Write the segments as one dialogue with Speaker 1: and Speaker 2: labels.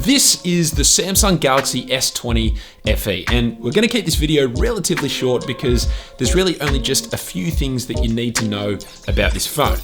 Speaker 1: this is the Samsung Galaxy S20 FE, and we're gonna keep this video relatively short because there's really only just a few things that you need to know about this phone.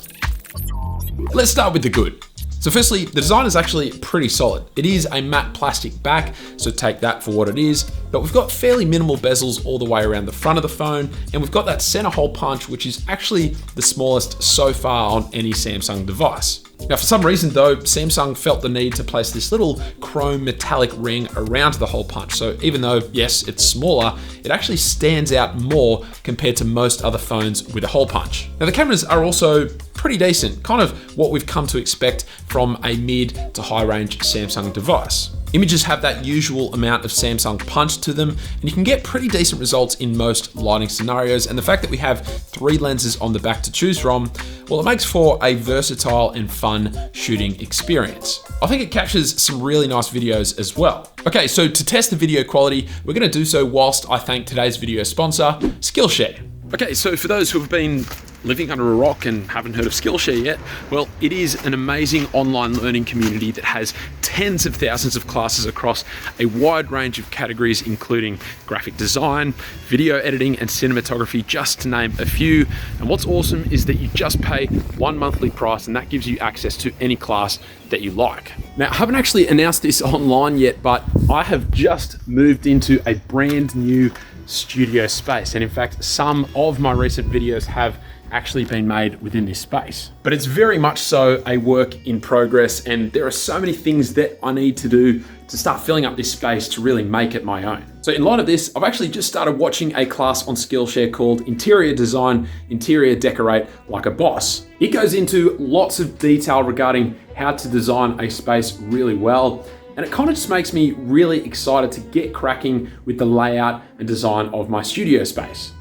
Speaker 1: Let's start with the good. So firstly, the design is actually pretty solid. It is a matte plastic back, so take that for what it is, but we've got fairly minimal bezels all the way around the front of the phone, and we've got that center hole punch, which is actually the smallest so far on any Samsung device. Now, for some reason though, Samsung felt the need to place this little chrome metallic ring around the hole punch. So even though, yes, it's smaller, it actually stands out more compared to most other phones with a hole punch. Now, the cameras are also pretty decent, kind of what we've come to expect from a mid to high range Samsung device. Images have that usual amount of Samsung punch to them, and you can get pretty decent results in most lighting scenarios. And the fact that we have 3 lenses on the back to choose from, well, it makes for a versatile and fun shooting experience. I think it captures some really nice videos as well. Okay, so to test the video quality, we're gonna do so whilst I thank today's video sponsor, Skillshare. Okay, so for those who have been living under a rock and haven't heard of Skillshare yet, well, it is an amazing online learning community that has tens of thousands of classes across a wide range of categories, including graphic design, video editing, and cinematography, just to name a few. And what's awesome is that you just pay one monthly price, and that gives you access to any class that you like. Now, I haven't actually announced this online yet, but I have just moved into a brand new studio space. And in fact, some of my recent videos have actually been made within this space. But it's very much so a work in progress, and there are so many things that I need to do to start filling up this space to really make it my own. So in light of this, I've actually just started watching a class on Skillshare called Interior Design, Interior Decorate Like a Boss. It goes into lots of detail regarding how to design a space really well, and it kind of just makes me really excited to get cracking with the layout and design of my studio space.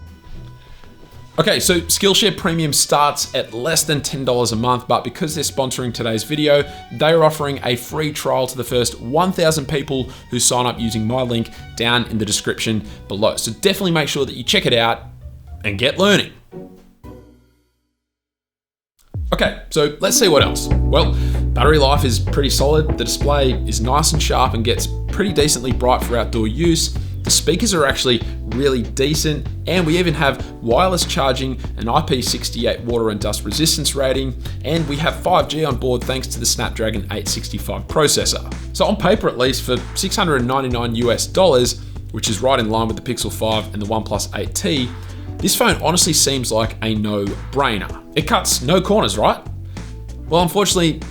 Speaker 1: Okay, so Skillshare Premium starts at less than $10 a month, but because they're sponsoring today's video, they're offering a free trial to the first 1,000 people who sign up using my link down in the description below. So definitely make sure that you check it out and get learning. Okay, so let's see what else. Well, battery life is pretty solid. The display is nice and sharp and gets pretty decently bright for outdoor use. The speakers are actually really decent, and we even have wireless charging, an IP68 water and dust resistance rating, and we have 5G on board thanks to the Snapdragon 865 processor. So on paper, at least, for $699 US, which is right in line with the Pixel 5 and the OnePlus 8T, this phone honestly seems like a no-brainer. It cuts no corners, right? Well, unfortunately,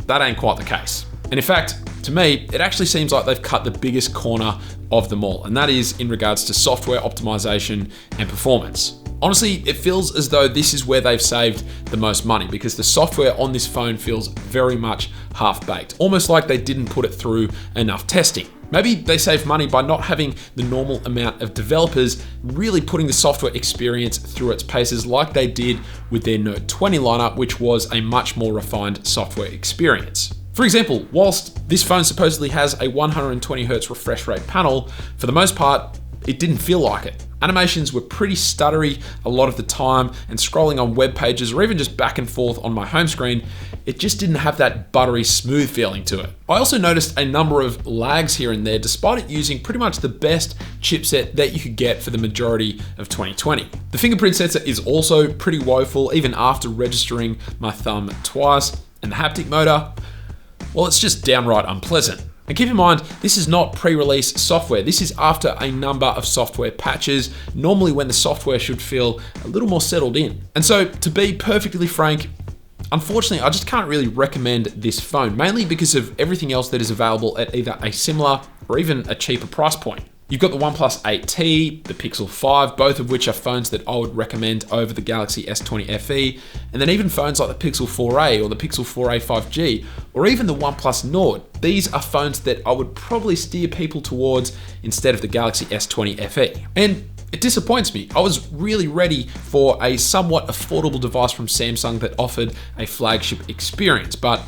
Speaker 1: that ain't quite the case. And in fact, to me, it actually seems like they've cut the biggest corner of them all, and that is in regards to software optimization and performance. Honestly, it feels as though this is where they've saved the most money, because the software on this phone feels very much half-baked, almost like they didn't put it through enough testing. Maybe they saved money by not having the normal amount of developers really putting the software experience through its paces like they did with their Note 20 lineup, which was a much more refined software experience. For example, whilst this phone supposedly has a 120Hz refresh rate panel, for the most part, it didn't feel like it. Animations were pretty stuttery a lot of the time, and scrolling on web pages or even just back and forth on my home screen, it just didn't have that buttery smooth feeling to it. I also noticed a number of lags here and there, despite it using pretty much the best chipset that you could get for the majority of 2020. The fingerprint sensor is also pretty woeful, even after registering my thumb twice, and the haptic motor, well, it's just downright unpleasant. And keep in mind, this is not pre-release software. This is after a number of software patches, normally when the software should feel a little more settled in. And so, to be perfectly frank, unfortunately, I just can't really recommend this phone, mainly because of everything else that is available at either a similar or even a cheaper price point. You've got the OnePlus 8T, the Pixel 5, both of which are phones that I would recommend over the Galaxy S20 FE, and then even phones like the Pixel 4a or the Pixel 4a 5G, or even the OnePlus Nord. These are phones that I would probably steer people towards instead of the Galaxy S20 FE. And it disappoints me. I was really ready for a somewhat affordable device from Samsung that offered a flagship experience, but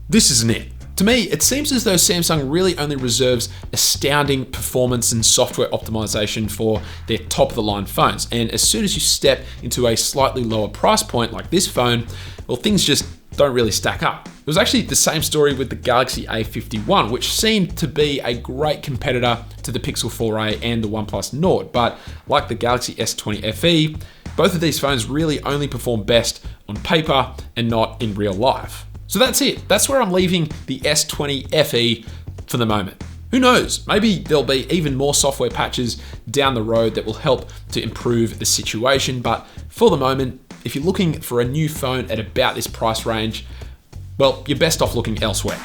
Speaker 1: this isn't it. To me, it seems as though Samsung really only reserves astounding performance and software optimization for their top-of-the-line phones. And as soon as you step into a slightly lower price point like this phone, well, things just don't really stack up. It was actually the same story with the Galaxy A51, which seemed to be a great competitor to the Pixel 4a and the OnePlus Nord, but like the Galaxy S20 FE, both of these phones really only perform best on paper and not in real life. So that's it. That's where I'm leaving the S20 FE for the moment. Who knows? Maybe there'll be even more software patches down the road that will help to improve the situation, but for the moment, if you're looking for a new phone at about this price range, well, you're best off looking elsewhere.